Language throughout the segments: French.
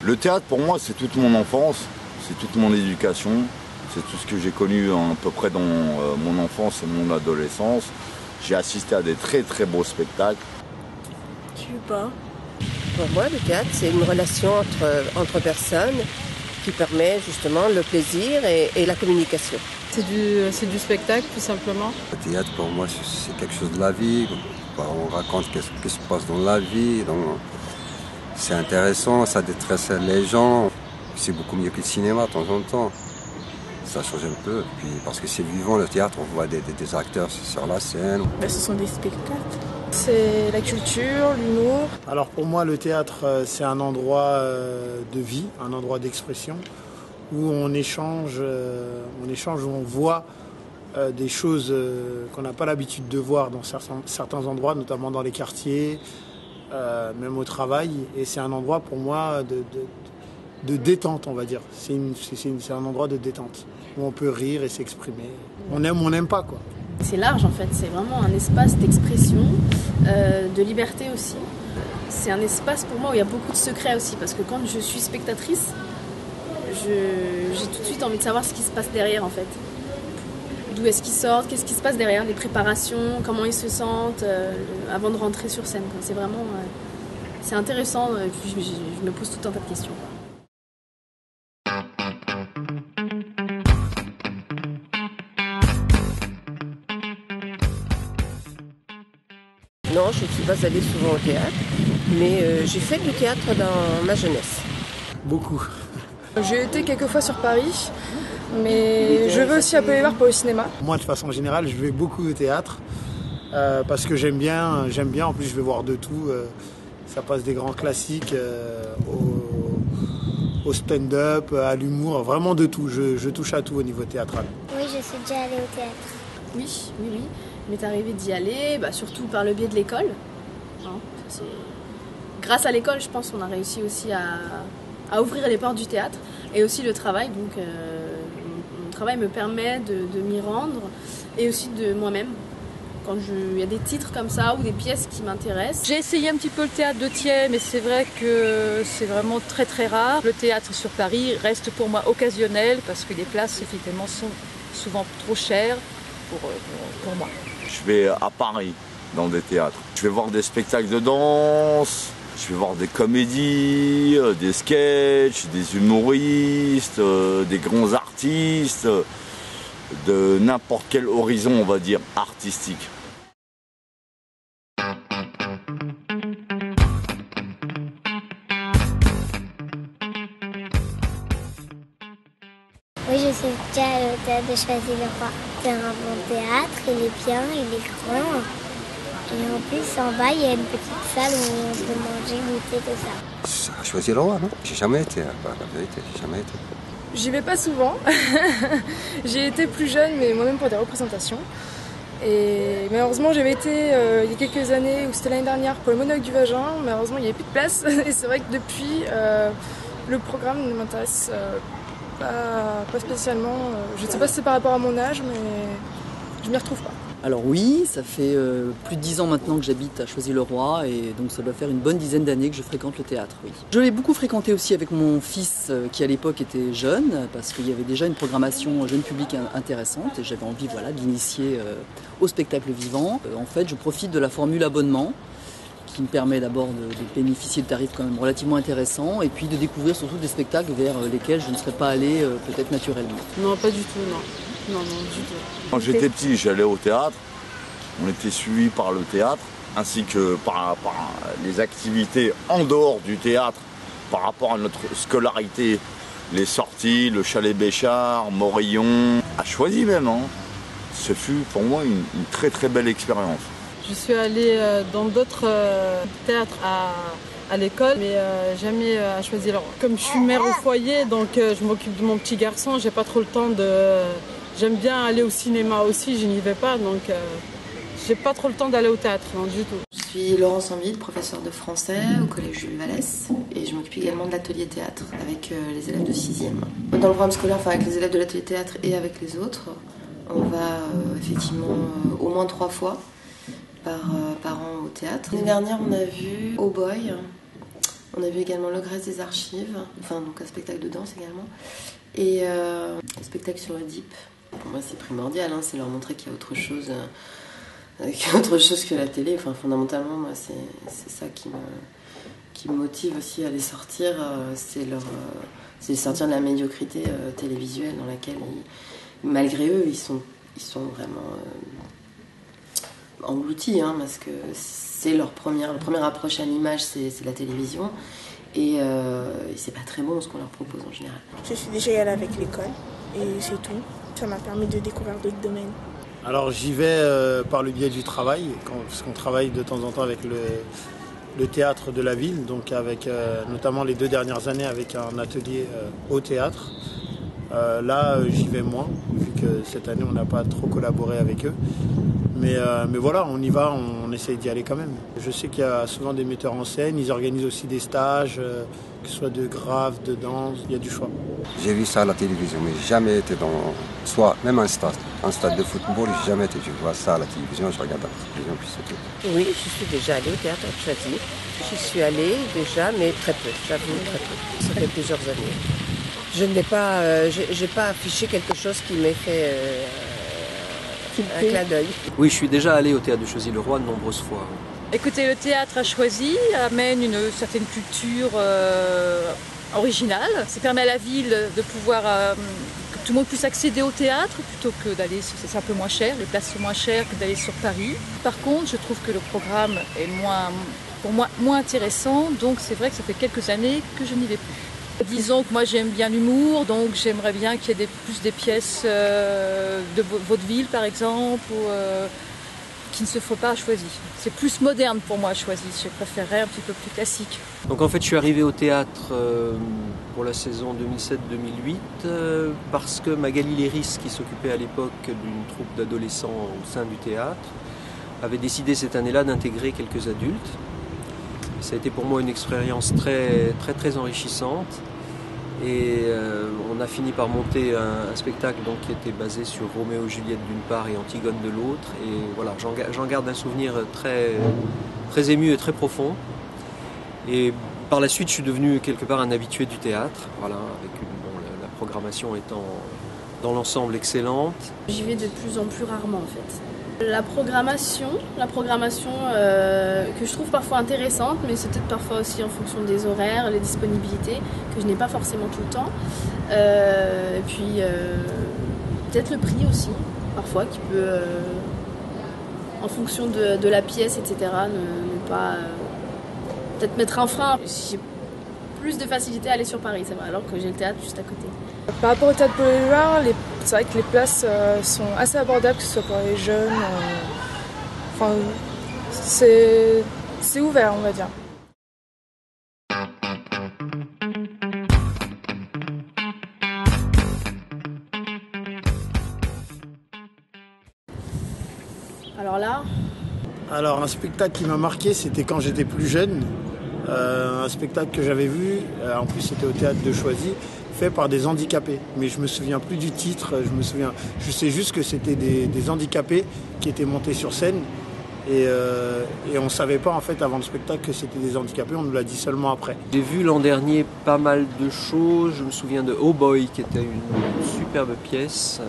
Le théâtre, pour moi, c'est toute mon enfance, c'est toute mon éducation, c'est tout ce que j'ai connu à peu près dans mon enfance et mon adolescence. J'ai assisté à des très très beaux spectacles. Je sais pas. Pour moi, le théâtre, c'est une relation entre personnes qui permet justement le plaisir et la communication. C'est du spectacle, tout simplement. Le théâtre, pour moi, c'est quelque chose de la vie. On raconte ce qui se passe dans la vie. C'est intéressant, ça détresse les gens. C'est beaucoup mieux que le cinéma de temps en temps. Ça change un peu. Puis, parce que c'est vivant, le théâtre, on voit des acteurs sur la scène. Ce sont des spectacles. C'est la culture, l'humour. Alors pour moi, le théâtre, c'est un endroit de vie, un endroit d'expression, où on échange, où on voit des choses qu'on n'a pas l'habitude de voir dans certains endroits, notamment dans les quartiers, même au travail. Et c'est un endroit pour moi de détente, on va dire. C'est un endroit de détente, où on peut rire et s'exprimer. On aime ou on n'aime pas, quoi. C'est large en fait, c'est vraiment un espace d'expression, de liberté aussi. C'est un espace pour moi où il y a beaucoup de secrets aussi, parce que quand je suis spectatrice, j'ai tout de suite envie de savoir ce qui se passe derrière en fait. D'où est-ce qu'ils sortent, qu'est-ce qui se passe derrière, les préparations, comment ils se sentent avant de rentrer sur scène. C'est vraiment c'est intéressant, et puis je me pose tout un tas de questions. Non, je ne suis pas allée souvent au théâtre, mais j'ai fait du théâtre dans ma jeunesse. Beaucoup. J'ai été quelques fois sur Paris, mais je veux aussi un peu les voir pour le cinéma. Moi, de façon générale, je vais beaucoup au théâtre parce que j'aime bien. En plus, je vais voir de tout. Ça passe des grands classiques au stand-up, à l'humour, vraiment de tout. Je touche à tout au niveau théâtral. Oui, je suis déjà allée au théâtre. Oui. Il m'est arrivé d'y aller, surtout par le biais de l'école. Grâce à l'école, je pense qu'on a réussi aussi à ouvrir les portes du théâtre et aussi le travail. Donc, mon travail me permet de m'y rendre et aussi de moi-même. Quand il y a des titres comme ça ou des pièces qui m'intéressent. J'ai essayé un petit peu le théâtre de Thiers, mais c'est vrai que c'est vraiment très très rare. Le théâtre sur Paris reste pour moi occasionnel parce que les places effectivement sont souvent trop chères pour moi. Je vais à Paris dans des théâtres. Je vais voir des spectacles de danse, je vais voir des comédies, des sketchs, des humoristes, des grands artistes, de n'importe quel horizon, on va dire, artistique. Oui, je suis déjà allée au théâtre de Choisy-le-Roi. C'est un bon théâtre, il est bien, il est grand. Et en plus, en bas, il y a une petite salle où on peut manger, goûter, tout ça. Ça a choisi le roi, non? J'ai jamais été, la vérité, j'ai jamais été. J'y vais pas souvent. J'ai été plus jeune, mais moi-même pour des représentations. Et malheureusement, j'avais été il y a quelques années, ou c'était l'année dernière, pour le Monologue du Vagin. Malheureusement, il n'y avait plus de place. Et c'est vrai que depuis, le programme ne m'intéresse pas spécialement. Je ne sais pas si c'est par rapport à mon âge, mais je m'y retrouve pas. Alors oui, ça fait plus de 10 ans maintenant que j'habite à Choisy-le-Roi et donc ça doit faire une bonne dizaine d'années que je fréquente le théâtre, oui. Je l'ai beaucoup fréquenté aussi avec mon fils qui à l'époque était jeune parce qu'il y avait déjà une programmation jeune public intéressante et j'avais envie de l'initier au spectacle vivant. En fait, je profite de la formule abonnement qui me permet d'abord de bénéficier de tarifs quand même relativement intéressants et puis de découvrir surtout des spectacles vers lesquels je ne serais pas allé peut-être naturellement. Non, pas du tout, non. Non, du tout. Quand j'étais petit, j'allais au théâtre. On était suivis par le théâtre, ainsi que par les activités en dehors du théâtre, par rapport à notre scolarité. Les sorties, le Chalet Béchard, Morillon, à Choisy même. Ce fut pour moi une très très belle expérience. Je suis allée dans d'autres théâtres à l'école, mais jamais à Choisy-le-Roi. Comme je suis mère au foyer, donc je m'occupe de mon petit garçon, j'ai pas trop le temps de... J'aime bien aller au cinéma aussi, je n'y vais pas, donc j'ai pas trop le temps d'aller au théâtre, non du tout. Je suis Laurence Enville, professeure de français au collège Jules Vallès, et je m'occupe également de l'atelier théâtre avec les élèves de 6e. Dans le programme scolaire, enfin avec les élèves de l'atelier théâtre et avec les autres, on va effectivement au moins 3 fois par an au théâtre. L'année dernière, on a vu Oh Boy, on a vu également Le Grèce des archives, enfin donc un spectacle de danse également, et un spectacle sur Oedipe. Pour moi, c'est primordial, hein, c'est leur montrer qu'il y a autre chose que la télé. Enfin, fondamentalement, moi, c'est ça qui me motive aussi à les sortir, c'est sortir de la médiocrité télévisuelle dans laquelle, malgré eux, ils sont vraiment engloutis, hein, parce que c'est leur première approche à l'image, c'est la télévision, et c'est pas très bon ce qu'on leur propose en général. Je suis déjà allée avec l'école, et c'est tout. Ça m'a permis de découvrir d'autres domaines. Alors j'y vais par le biais du travail, parce qu'on travaille de temps en temps avec le théâtre de la ville, donc avec notamment les 2 dernières années avec un atelier au théâtre. Là j'y vais moins, vu que cette année on n'a pas trop collaboré avec eux. Mais voilà, on y va, on essaye d'y aller quand même. Je sais qu'il y a souvent des metteurs en scène, ils organisent aussi des stages, que ce soit de graphe, de danse, il y a du choix. J'ai vu ça à la télévision, mais jamais été dans, soit même un stade de football, j'ai jamais été. Je vois ça à la télévision, je regarde à la télévision, puis c'est tout. Oui, je suis déjà allée au théâtre à Choisy. J'y suis allée déjà, mais très peu, j'avoue, très peu. Ça fait plusieurs années. Je n'ai pas, j'ai pas affiché quelque chose qui m'ait fait un clin d'œil. Oui, je suis déjà allée au théâtre de Choisy-le-Roi de nombreuses fois. Écoutez, le théâtre à Choisy amène une certaine culture originale. Ça permet à la ville de pouvoir que tout le monde puisse accéder au théâtre plutôt que d'aller, c'est un peu moins cher, les places sont moins chères que d'aller sur Paris. Par contre, je trouve que le programme est pour moi moins intéressant, donc c'est vrai que ça fait quelques années que je n'y vais plus. Disons que moi j'aime bien l'humour, donc j'aimerais bien qu'il y ait plus des pièces de vaudeville par exemple, ou, qui ne se font pas à Choisy. C'est plus moderne pour moi à Choisy, je préférerais un petit peu plus classique. Donc en fait je suis arrivé au théâtre pour la saison 2007-2008 parce que Magali Léris, qui s'occupait à l'époque d'une troupe d'adolescents au sein du théâtre, avait décidé cette année-là d'intégrer quelques adultes. Ça a été pour moi une expérience très enrichissante. Et on a fini par monter un spectacle donc, qui était basé sur Roméo et Juliette d'une part et Antigone de l'autre. Et voilà, j'en garde un souvenir très ému et très profond. Et par la suite, je suis devenu quelque part un habitué du théâtre, voilà, avec la programmation étant dans l'ensemble excellente. J'y vais de plus en plus rarement en fait. La programmation que je trouve parfois intéressante, mais c'est peut-être parfois aussi en fonction des horaires, les disponibilités, que je n'ai pas forcément tout le temps. Et puis peut-être le prix aussi, parfois, qui peut, en fonction de la pièce, etc., ne pas peut-être mettre un frein. J'ai plus de facilité à aller sur Paris, c'est vrai, alors que j'ai le théâtre juste à côté. Par rapport au théâtre Paul-Éluard, c'est vrai que les places sont assez abordables, que ce soit pour les jeunes. Enfin, c'est ouvert, on va dire. Alors là, un spectacle qui m'a marqué, c'était quand j'étais plus jeune. Un spectacle que j'avais vu, en plus c'était au théâtre de Choisy, fait par des handicapés. Mais je me souviens plus du titre, je sais juste que c'était des handicapés qui étaient montés sur scène. Et on ne savait pas en fait avant le spectacle que c'était des handicapés, on nous l'a dit seulement après. J'ai vu l'an dernier pas mal de choses, je me souviens de Oh Boy qui était une superbe pièce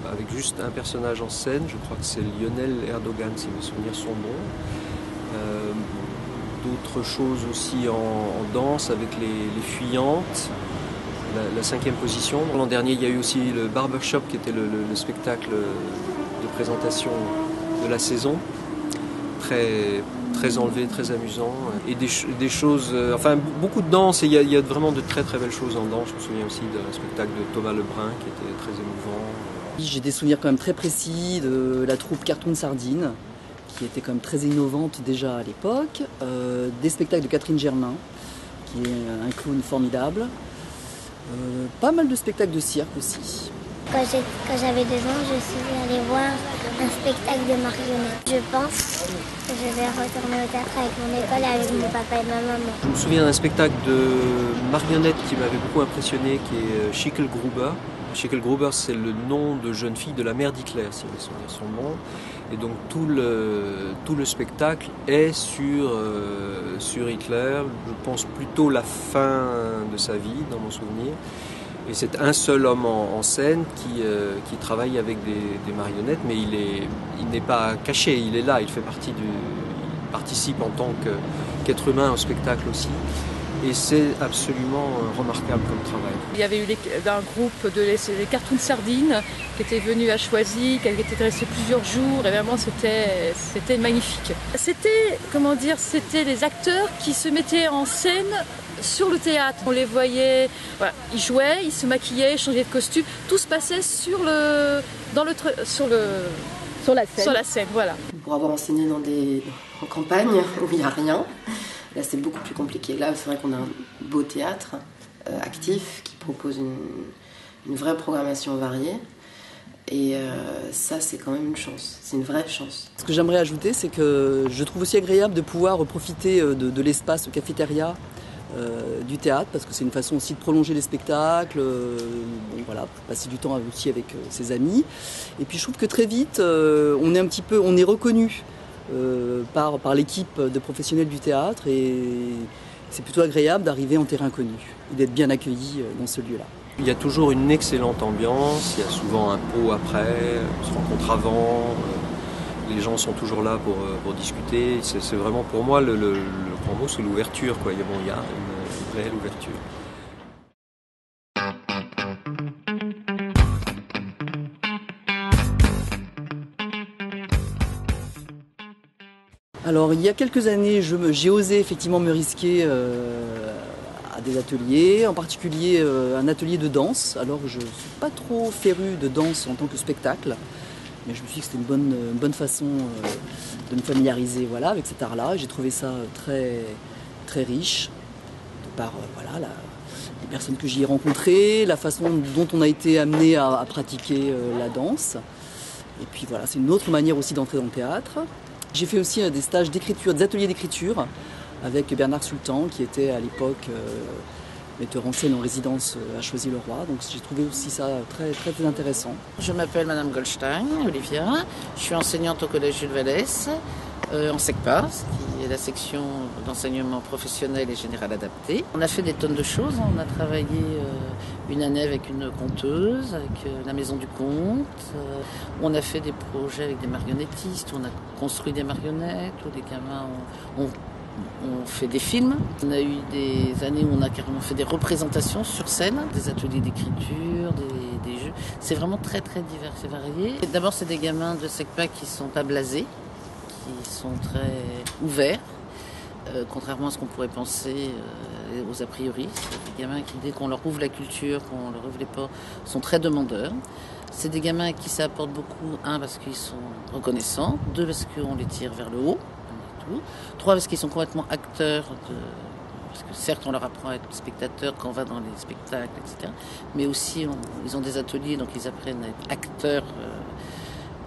avec juste un personnage en scène, je crois que c'est Lionel Erdogan si mes souvenirs sont bons. D'autres choses aussi en danse avec les fuyantes, la 5e position. L'an dernier il y a eu aussi le Barbershop qui était le spectacle de présentation de la saison, très enlevé, très amusant, et des choses, enfin beaucoup de danse, et il y a vraiment de très belles choses en danse. Je me souviens aussi d'un spectacle de Thomas Lebrun qui était très émouvant. J'ai des souvenirs quand même très précis de la troupe Carton de Sardines, qui était quand même très innovante déjà à l'époque, des spectacles de Catherine Germain, qui est un clown formidable, pas mal de spectacles de cirque aussi. Quand j'avais 2 ans, je suis allée voir un spectacle de marionnettes. Je pense que je vais retourner au théâtre avec mon école et avec mon papa et ma maman. Je me souviens d'un spectacle de marionnettes qui m'avait beaucoup impressionné, qui est Schicklgruber. Schicklgruber, c'est le nom de jeune fille de la mère d'Hitler, si mes souvenirs sont bons. Et donc tout le spectacle est sur Hitler. Je pense plutôt la fin de sa vie, dans mon souvenir. Et c'est un seul homme en scène qui travaille avec des marionnettes, mais il n'est pas caché, il est là, il participe en tant qu'être humain au spectacle aussi. Et c'est absolument remarquable comme travail. Il y avait eu un groupe de les Cartoons Sardines qui était venu à Choisy, qui était resté plusieurs jours, et vraiment c'était magnifique. C'était les acteurs qui se mettaient en scène sur le théâtre. On les voyait, voilà, ils jouaient, ils se maquillaient, ils changeaient de costume, tout se passait sur la scène, voilà. Pour avoir enseigné en campagne où il n'y a rien, là c'est beaucoup plus compliqué. Là c'est vrai qu'on a un beau théâtre actif qui propose une vraie programmation variée. Et ça, c'est quand même une chance, c'est une vraie chance. Ce que j'aimerais ajouter, c'est que je trouve aussi agréable de pouvoir profiter de l'espace cafétéria du théâtre, parce que c'est une façon aussi de prolonger les spectacles, passer du temps aussi avec ses amis. Et puis je trouve que très vite, on est reconnu par l'équipe de professionnels du théâtre, et c'est plutôt agréable d'arriver en terrain connu et d'être bien accueilli dans ce lieu-là. Il y a toujours une excellente ambiance, il y a souvent un pot après, on se rencontre avant, les gens sont toujours là pour discuter. C'est vraiment pour moi le grand mot, c'est l'ouverture, quoi. Il y a une réelle ouverture. Alors il y a quelques années, j'ai osé effectivement me risquer à des ateliers, en particulier un atelier de danse. Alors je ne suis pas trop férue de danse en tant que spectacle, mais je me suis dit que c'était une bonne façon de me familiariser avec cet art-là. J'ai trouvé ça très, très riche, de par les personnes que j'y ai rencontrées, la façon dont on a été amené à pratiquer la danse. Et puis voilà, c'est une autre manière aussi d'entrer dans le théâtre. J'ai fait aussi des stages d'écriture, des ateliers d'écriture avec Bernard Sultan, qui était à l'époque metteur en scène en résidence à Choisy-le-Roi. Donc j'ai trouvé aussi ça très, très, très intéressant. Je m'appelle Madame Goldstein, Olivia. Je suis enseignante au collège Jules Vallès, en SECPA, qui est la section d'enseignement professionnel et général adapté. On a fait des tonnes de choses. On a travaillé une année avec une conteuse, avec la Maison du Conte. On a fait des projets avec des marionnettistes. On a construit des marionnettes, où des gamins on fait des films. On a eu des années où on a carrément fait des représentations sur scène, des ateliers d'écriture, des jeux. C'est vraiment très très divers et varié. D'abord, c'est des gamins de SECPA qui sont pas blasés, qui sont très ouverts, contrairement à ce qu'on pourrait penser aux a priori. C'est des gamins qui, dès qu'on leur ouvre la culture, qu'on leur ouvre les portes, sont très demandeurs. C'est des gamins à qui ça apporte beaucoup, parce qu'ils sont reconnaissants, 2 parce qu'on les tire vers le haut, 3 parce qu'ils sont complètement acteurs, parce que certes on leur apprend à être spectateurs quand on va dans les spectacles, etc. Mais aussi ils ont des ateliers, donc ils apprennent à être acteurs.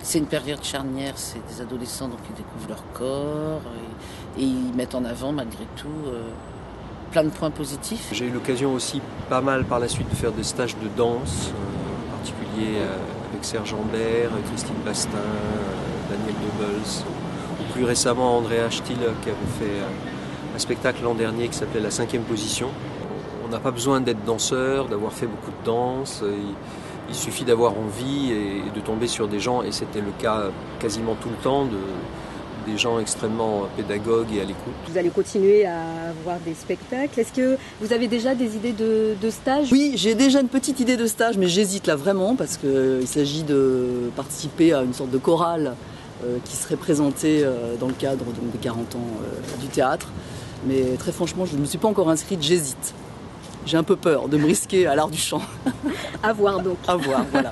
C'est une période charnière, c'est des adolescents, donc ils découvrent leur corps et ils mettent en avant malgré tout plein de points positifs. J'ai eu l'occasion aussi pas mal par la suite de faire des stages de danse, en particulier avec Serge Ambert, Christine Bastin, Daniel Goebbels. Plus récemment, Andrea Still, qui avait fait un spectacle l'an dernier qui s'appelait La 5e position. On n'a pas besoin d'être danseur, d'avoir fait beaucoup de danse. Il suffit d'avoir envie et de tomber sur des gens, et c'était le cas quasiment tout le temps, des gens extrêmement pédagogues et à l'écoute. Vous allez continuer à voir des spectacles. Est-ce que vous avez déjà des idées de stage ? Oui, j'ai déjà une petite idée de stage, mais j'hésite là vraiment, parce qu'il s'agit de participer à une sorte de chorale qui serait présenté dans le cadre des 40 ans du théâtre. Mais très franchement, je ne me suis pas encore inscrite, j'hésite. J'ai un peu peur de me risquer à l'art du chant. À voir donc. À voir, voilà.